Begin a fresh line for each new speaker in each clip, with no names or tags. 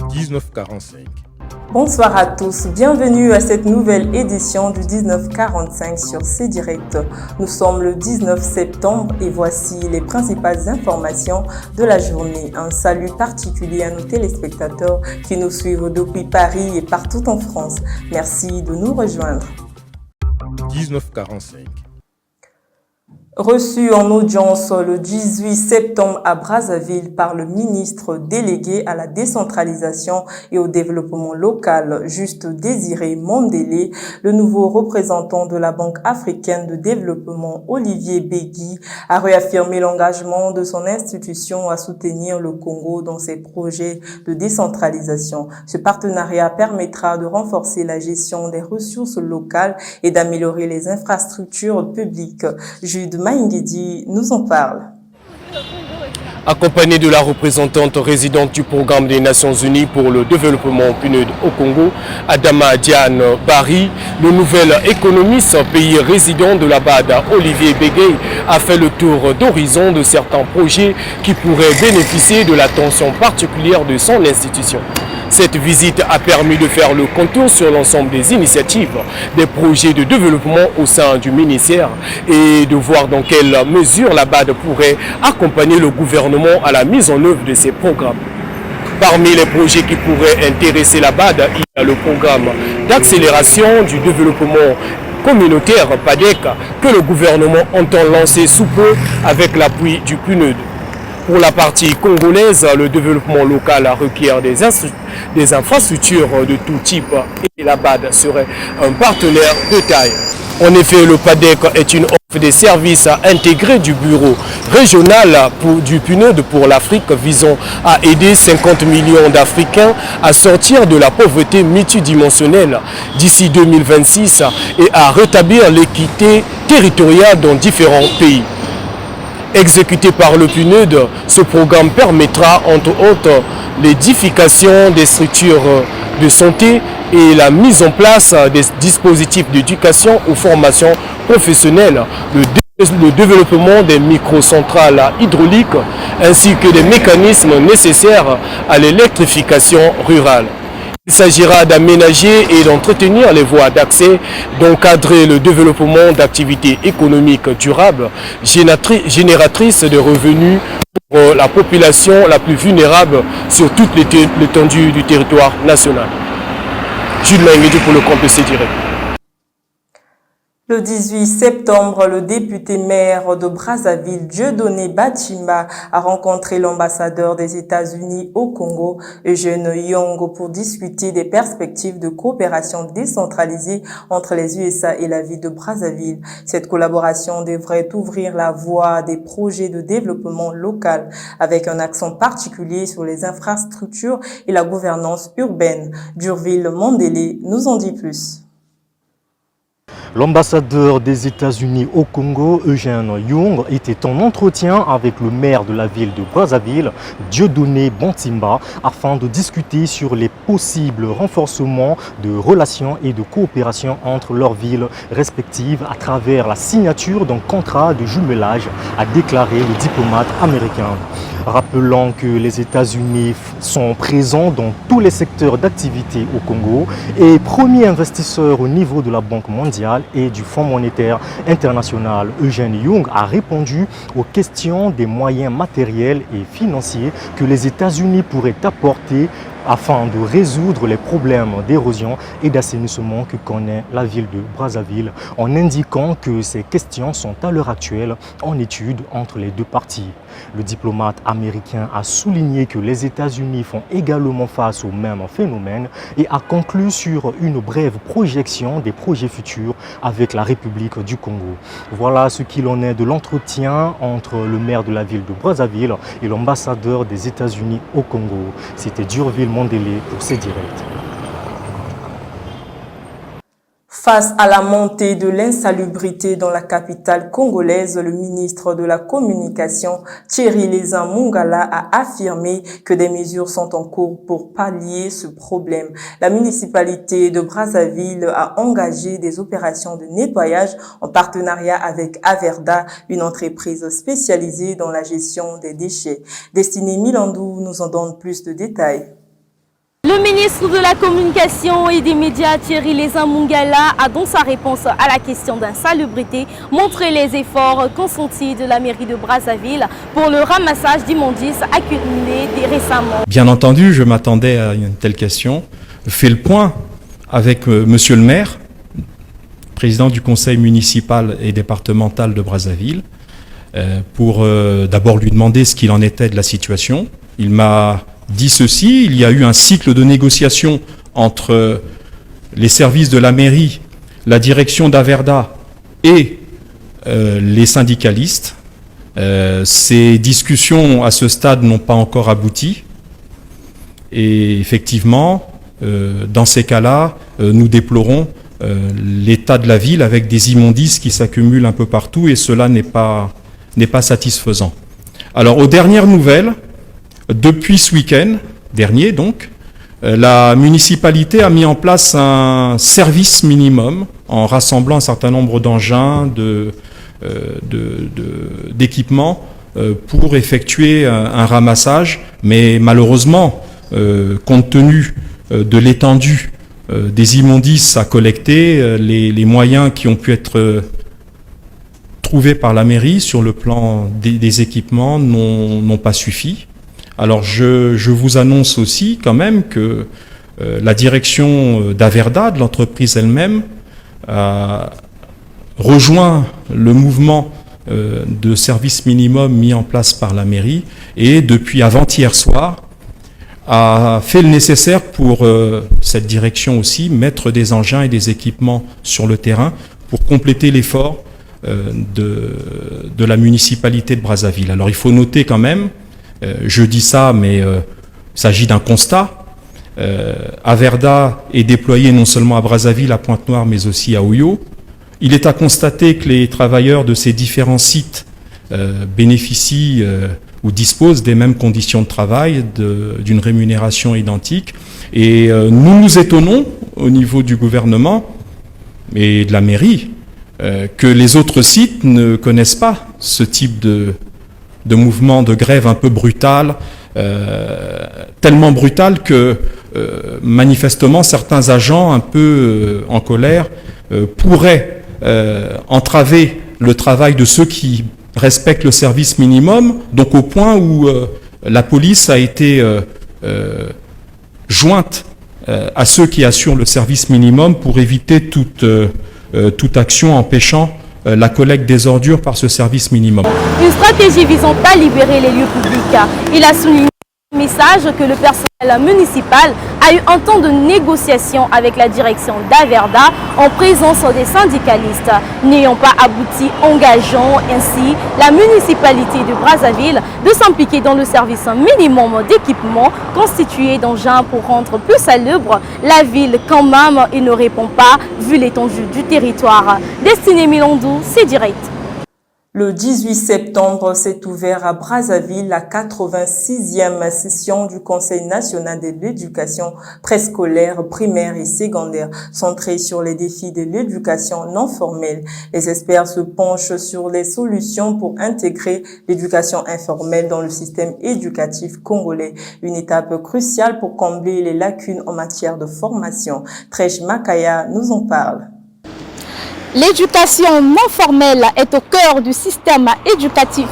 1945.
Bonsoir à tous, bienvenue à cette nouvelle édition du 1945 sur C-Direct. Nous sommes le 19 septembre et voici les principales informations de la journée. Un salut particulier à nos téléspectateurs qui nous suivent depuis Paris et partout en France. Merci de nous rejoindre.
1945.
Reçu en audience le 18 septembre à Brazzaville par le ministre délégué à la décentralisation et au développement local, Juste Désiré Mandélé, le nouveau représentant de la Banque africaine de développement, Olivier Begui, a réaffirmé l'engagement de son institution à soutenir le Congo dans ses projets de décentralisation. Ce partenariat permettra de renforcer la gestion des ressources locales et d'améliorer les infrastructures publiques. Jude Maïngidi nous en parle.
Accompagné de la représentante résidente du programme des Nations Unies pour le développement PNUD au Congo, Adama Diane Barry, le nouvel économiste pays résident de la BAD, Olivier Begui, a fait le tour d'horizon de certains projets qui pourraient bénéficier de l'attention particulière de son institution. Cette visite a permis de faire le contour sur l'ensemble des initiatives, des projets de développement au sein du ministère et de voir dans quelle mesure la BAD pourrait accompagner le gouvernement à la mise en œuvre de ces programmes. Parmi les projets qui pourraient intéresser la BAD, il y a le programme d'accélération du développement communautaire PADEC que le gouvernement entend lancer sous peu avec l'appui du PNUD. Pour la partie congolaise, le développement local requiert des infrastructures de tout type et la BAD serait un partenaire de taille. En effet, le PADEC est une offre des services intégrés du bureau régional du PNUD pour l'Afrique visant à aider 50 millions d'Africains à sortir de la pauvreté multidimensionnelle d'ici 2026 et à rétablir l'équité territoriale dans différents pays. Exécuté par le PNUD, ce programme permettra entre autres l'édification des structures de santé et la mise en place des dispositifs d'éducation ou formation professionnelle, le développement des microcentrales hydrauliques ainsi que des mécanismes nécessaires à l'électrification rurale. Il s'agira d'aménager et d'entretenir les voies d'accès, d'encadrer le développement d'activités économiques durables, génératrices de revenus pour la population la plus vulnérable sur toute l'étendue du territoire national. Jude Maïngidi pour le compte de C-Direct.
Le 18 septembre, le député maire de Brazzaville, Dieudonné Bachimba, a rencontré l'ambassadeur des États-Unis au Congo, Eugène Yongo, pour discuter des perspectives de coopération décentralisée entre les USA et la ville de Brazzaville. Cette collaboration devrait ouvrir la voie à des projets de développement local, avec un accent particulier sur les infrastructures et la gouvernance urbaine. Durville Mandélé nous en dit plus.
L'ambassadeur des États-Unis au Congo, Eugène Young, était en entretien avec le maire de la ville de Brazzaville, Dieudonné Bachimba, afin de discuter sur les possibles renforcements de relations et de coopération entre leurs villes respectives à travers la signature d'un contrat de jumelage, a déclaré le diplomate américain. Rappelons que les États-Unis sont présents dans tous les secteurs d'activité au Congo et premier investisseur au niveau de la Banque mondiale et du Fonds monétaire international. Eugène Young a répondu aux questions des moyens matériels et financiers que les États-Unis pourraient apporter afin de résoudre les problèmes d'érosion et d'assainissement que connaît la ville de Brazzaville, en indiquant que ces questions sont à l'heure actuelle en étude entre les deux parties. Le diplomate américain a souligné que les États-Unis font également face au même phénomène et a conclu sur une brève projection des projets futurs avec la République du Congo. Voilà ce qu'il en est de l'entretien entre le maire de la ville de Brazzaville et l'ambassadeur des États-Unis au Congo. C'était Durville Mandélé pour C-Direct.
Face à la montée de l'insalubrité dans la capitale congolaise, le ministre de la Communication, Thierry Lézin Mungala, a affirmé que des mesures sont en cours pour pallier ce problème. La municipalité de Brazzaville a engagé des opérations de nettoyage en partenariat avec Averda, une entreprise spécialisée dans la gestion des déchets. Destiné Milandou nous en donne plus de détails.
Le ministre de la Communication et des Médias, Thierry Lézin Mungala, a dans sa réponse à la question d'insalubrité montré les efforts consentis de la mairie de Brazzaville pour le ramassage d'immondices accumulés récemment.
Bien entendu, je m'attendais à une telle question. Je fais le point avec monsieur le maire, président du conseil municipal et départemental de Brazzaville, pour d'abord lui demander ce qu'il en était de la situation. Il m'a dit ceci: il y a eu un cycle de négociation entre les services de la mairie, la direction d'Averda et les syndicalistes. Ces discussions à ce stade n'ont pas encore abouti. Et effectivement, dans ces cas-là, nous déplorons l'état de la ville avec des immondices qui s'accumulent un peu partout, et cela n'est pas satisfaisant. Alors, aux dernières nouvelles, depuis ce week-end dernier, donc, la municipalité a mis en place un service minimum en rassemblant un certain nombre d'engins, d'équipements pour effectuer un ramassage. Mais malheureusement, compte tenu de l'étendue des immondices à collecter, les moyens qui ont pu être trouvés par la mairie sur le plan des équipements n'ont pas suffi. Alors je vous annonce aussi quand même que la direction d'Averda, de l'entreprise elle-même, a rejoint le mouvement de service minimum mis en place par la mairie, et depuis avant-hier soir a fait le nécessaire pour cette direction aussi, mettre des engins et des équipements sur le terrain pour compléter l'effort de la municipalité de Brazzaville. Alors il faut noter quand même, je dis ça, mais il s'agit d'un constat. Averda est déployé non seulement à Brazzaville, à Pointe-Noire, mais aussi à Oyo. Il est à constater que les travailleurs de ces différents sites bénéficient ou disposent des mêmes conditions de travail, d'une rémunération identique. Et nous nous étonnons au niveau du gouvernement et de la mairie que les autres sites ne connaissent pas ce type de mouvement de grève un peu brutal, tellement brutal que manifestement certains agents un peu en colère pourraient entraver le travail de ceux qui respectent le service minimum, donc au point où la police a été jointe à ceux qui assurent le service minimum pour éviter toute action empêchant la collecte des ordures par ce service minimum.
Une stratégie visant à libérer les lieux publics. Il a souligné un message que le personnel municipal a eu un temps de négociation avec la direction d'Averda en présence des syndicalistes. N'ayant pas abouti, engageant ainsi la municipalité de Brazzaville de s'impliquer dans le service minimum d'équipement constitué d'engins pour rendre plus salubre la ville quand même il ne répond pas vu l'étendue du territoire. Destiné Milandou, c'est direct.
Le 18 septembre s'est ouvert à Brazzaville la 86e session du Conseil national de l'éducation préscolaire, primaire et secondaire, centrée sur les défis de l'éducation non formelle. Les experts se penchent sur les solutions pour intégrer l'éducation informelle dans le système éducatif congolais, une étape cruciale pour combler les lacunes en matière de formation. Trej Makaya nous en parle.
L'éducation non formelle est au cœur du système éducatif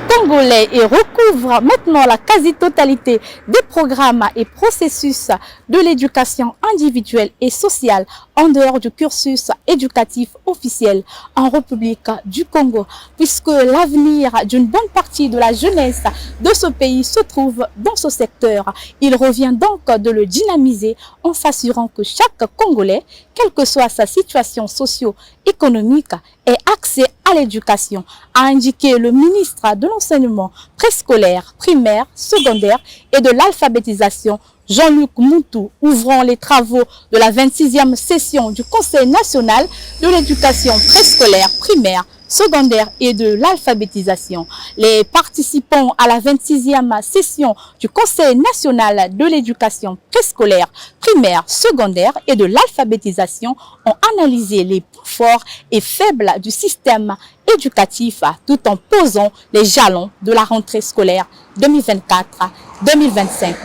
congolais et recouvre maintenant la quasi-totalité des programmes et processus de l'éducation individuelle et sociale en dehors du cursus éducatif officiel en République du Congo, puisque l'avenir d'une bonne partie de la jeunesse de ce pays se trouve dans ce secteur. Il revient donc de le dynamiser en s'assurant que chaque Congolais, quelle que soit sa situation socio-économique, ait accès à l'éducation, a indiqué le ministre de l'enseignement préscolaire, primaire, secondaire et de l'alphabétisation, Jean-Luc Moutou, ouvrant les travaux de la 26e session du Conseil national de l'éducation préscolaire, primaire, secondaire et de l'alphabétisation. Les participants à la 26e session du Conseil national de l'éducation préscolaire, primaire, secondaire et de l'alphabétisation ont analysé les points forts et faibles du système éducatif tout en posant les jalons de la rentrée scolaire 2024-2025.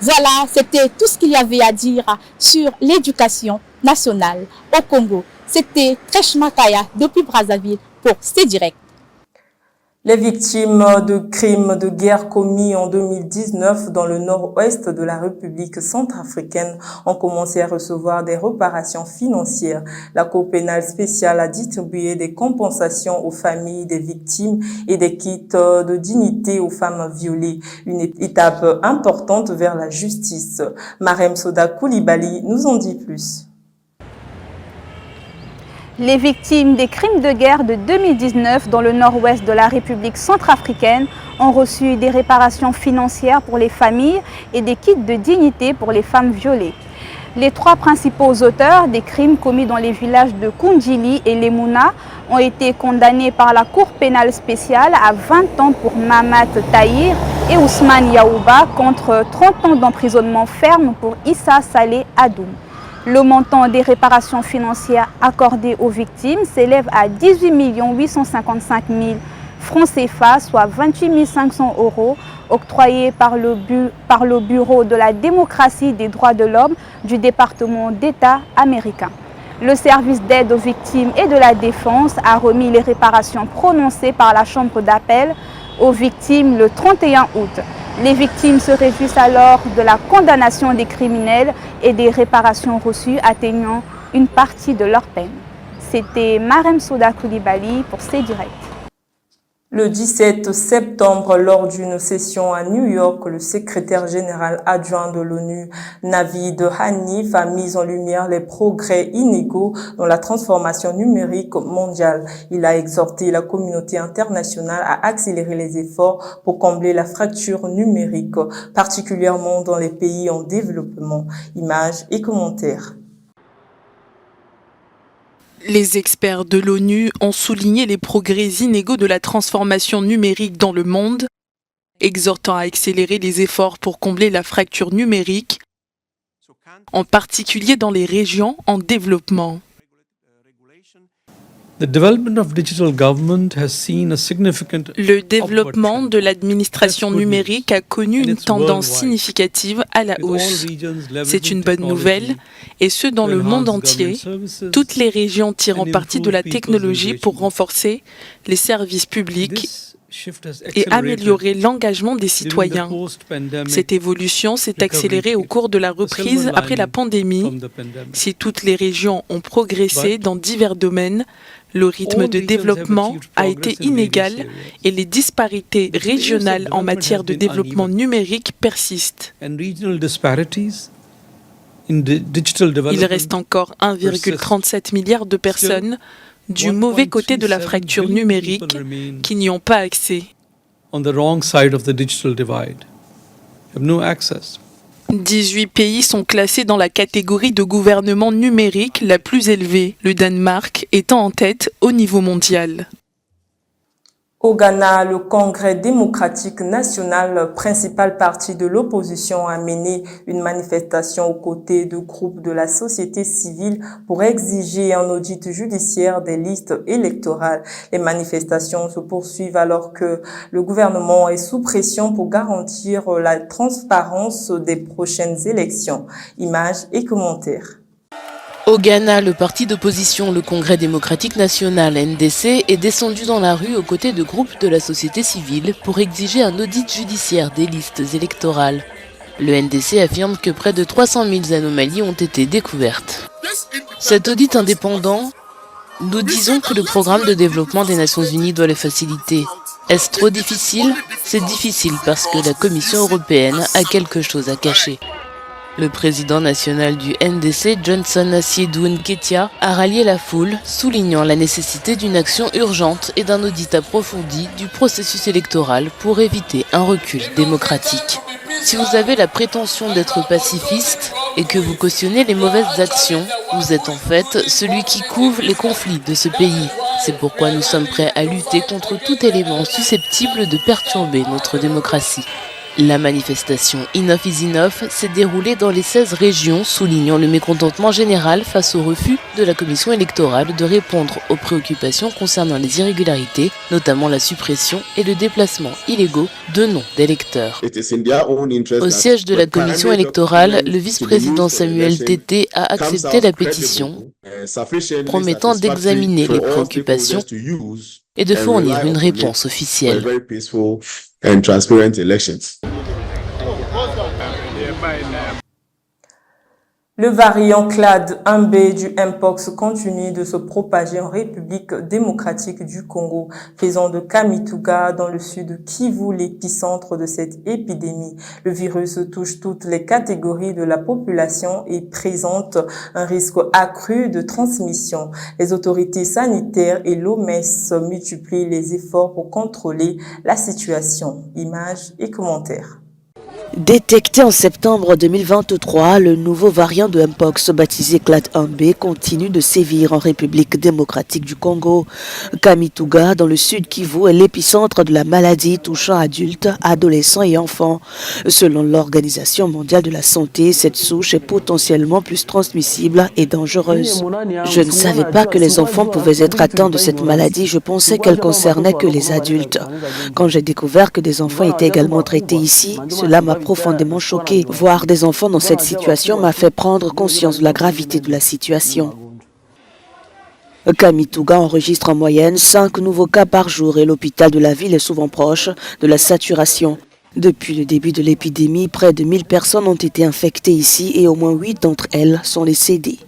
Voilà, c'était tout ce qu'il y avait à dire sur l'éducation nationale au Congo. C'était Tresh Makaya depuis Brazzaville pour C-Direct.
Les victimes de crimes de guerre commis en 2019 dans le nord-ouest de la République centrafricaine ont commencé à recevoir des réparations financières. La Cour pénale spéciale a distribué des compensations aux familles des victimes et des kits de dignité aux femmes violées. Une étape importante vers la justice. Marem Soda Koulibaly nous en dit plus.
Les victimes des crimes de guerre de 2019 dans le nord-ouest de la République centrafricaine ont reçu des réparations financières pour les familles et des kits de dignité pour les femmes violées. Les trois principaux auteurs des crimes commis dans les villages de Kundjili et Lemuna ont été condamnés par la Cour pénale spéciale à 20 ans pour Mamat Tahir et Ousmane Yaouba contre 30 ans d'emprisonnement ferme pour Issa Saleh Adoum. Le montant des réparations financières accordées aux victimes s'élève à 18 855 000 francs CFA, soit 28 500 €, octroyés par le Bureau de la démocratie des droits de l'homme du département d'État américain. Le service d'aide aux victimes et de la défense a remis les réparations prononcées par la Chambre d'appel aux victimes le 31 août. Les victimes se réjouissent alors de la condamnation des criminels et des réparations reçues atteignant une partie de leur peine. C'était Marem Soda Koulibaly pour C-Direct.
Le 17 septembre, lors d'une session à New York, le secrétaire général adjoint de l'ONU, Navid Hanif, a mis en lumière les progrès inégaux dans la transformation numérique mondiale. Il a exhorté la communauté internationale à accélérer les efforts pour combler la fracture numérique, particulièrement dans les pays en développement. Images et commentaires.
Les experts de l'ONU ont souligné les progrès inégaux de la transformation numérique dans le monde, exhortant à accélérer les efforts pour combler la fracture numérique, en particulier dans les régions en développement.
Le
développement de l'administration numérique a connu une tendance significative à la hausse. C'est une bonne nouvelle, et ce dans le monde entier, toutes les régions tirant parti de la technologie pour renforcer les services publics et améliorer l'engagement des citoyens. Cette évolution s'est accélérée au cours de la reprise après la pandémie. Si toutes les régions ont progressé dans divers domaines, le rythme de développement a été inégal et les disparités régionales en matière de développement numérique persistent. Il reste encore 1,37 milliard de personnes du mauvais côté de la fracture numérique qui n'y ont pas accès. 18 pays sont classés dans la catégorie de gouvernement numérique la plus élevée, le Danemark étant en tête au niveau mondial.
Au Ghana, le Congrès démocratique national, principal parti de l'opposition, a mené une manifestation aux côtés de groupes de la société civile pour exiger un audit judiciaire des listes électorales. Les manifestations se poursuivent alors que le gouvernement est sous pression pour garantir la transparence des prochaines élections. Images et commentaires.
Au Ghana, le parti d'opposition, le Congrès démocratique national, NDC, est descendu dans la rue aux côtés de groupes de la société civile pour exiger un audit judiciaire des listes électorales. Le NDC affirme que près de 300 000 anomalies ont été découvertes. Cet audit indépendant, nous disons que le programme de développement des Nations Unies doit le faciliter. Est-ce trop difficile? C'est difficile parce que la Commission européenne a quelque chose à cacher. Le président national du NDC, Johnson Asiedu Nketia, a rallié la foule, soulignant la nécessité d'une action urgente et d'un audit approfondi du processus électoral pour éviter un recul démocratique. Si vous avez la prétention d'être pacifiste et que vous cautionnez les mauvaises actions, vous êtes en fait celui qui couvre les conflits de ce pays. C'est pourquoi nous sommes prêts à lutter contre tout élément susceptible de perturber notre démocratie. La manifestation Enough is Enough s'est déroulée dans les 16 régions, soulignant le mécontentement général face au refus de la commission électorale de répondre aux préoccupations concernant les irrégularités, notamment la suppression et le déplacement illégaux de noms d'électeurs. Au siège de la commission électorale, le vice-président Samuel Tété a accepté la pétition, promettant d'examiner les préoccupations et de fournir une réponse officielle.
Le variant clade 1B du Mpox continue de se propager en République démocratique du Congo, faisant de Kamituga dans le sud Kivu l'épicentre de cette épidémie. Le virus touche toutes les catégories de la population et présente un risque accru de transmission. Les autorités sanitaires et l'OMS multiplient les efforts pour contrôler la situation. Images et commentaires.
Détecté en septembre 2023, le nouveau variant de Mpox baptisé clade 1B continue de sévir en République démocratique du Congo. Kamituga, dans le sud Kivu, est l'épicentre de la maladie touchant adultes, adolescents et enfants. Selon l'Organisation mondiale de la santé, cette souche est potentiellement plus transmissible et dangereuse. Je ne savais pas que les enfants pouvaient être atteints de cette maladie, je pensais qu'elle concernait que les adultes. Quand j'ai découvert que des enfants étaient également traités ici, cela m'a profondément choqué. Voir des enfants dans cette situation m'a fait prendre conscience de la gravité de la situation. Kamituga enregistre en moyenne 5 nouveaux cas par jour et l'hôpital de la ville est souvent proche de la saturation. Depuis le début de l'épidémie, près de 1000 personnes ont été infectées ici et au moins 8 d'entre elles sont décédées.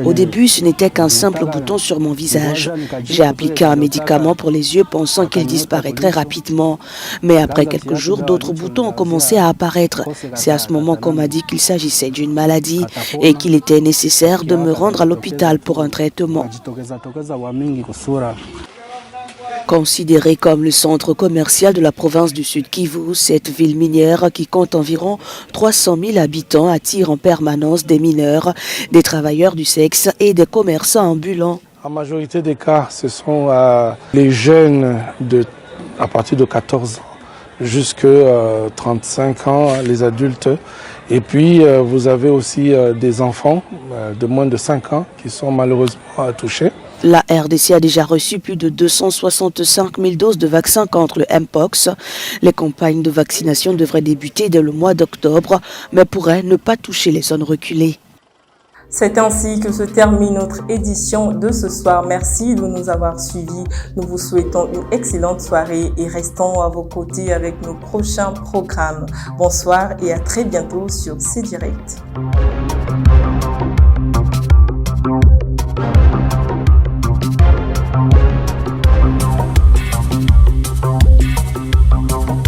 Au début, ce n'était qu'un simple bouton sur mon visage. J'ai appliqué un médicament pour les yeux pensant qu'il disparaîtrait rapidement. Mais après quelques jours, d'autres boutons ont commencé à apparaître. C'est à ce moment qu'on m'a dit qu'il s'agissait d'une maladie et qu'il était nécessaire de me rendre à l'hôpital pour un traitement. Considérée comme le centre commercial de la province du Sud Kivu, cette ville minière qui compte environ 300 000 habitants attire en permanence des mineurs, des travailleurs du sexe et des commerçants ambulants.
En majorité des cas, ce sont les jeunes à partir de 14 ans jusqu'à 35 ans, les adultes. Et puis, vous avez aussi des enfants de moins de 5 ans qui sont malheureusement touchés.
La RDC a déjà reçu plus de 265 000 doses de vaccins contre le Mpox. Les campagnes de vaccination devraient débuter dès le mois d'octobre, mais pourraient ne pas toucher les zones reculées.
C'est ainsi que se termine notre édition de ce soir. Merci de nous avoir suivis. Nous vous souhaitons une excellente soirée et restons à vos côtés avec nos prochains programmes. Bonsoir et à très bientôt sur C-Direct.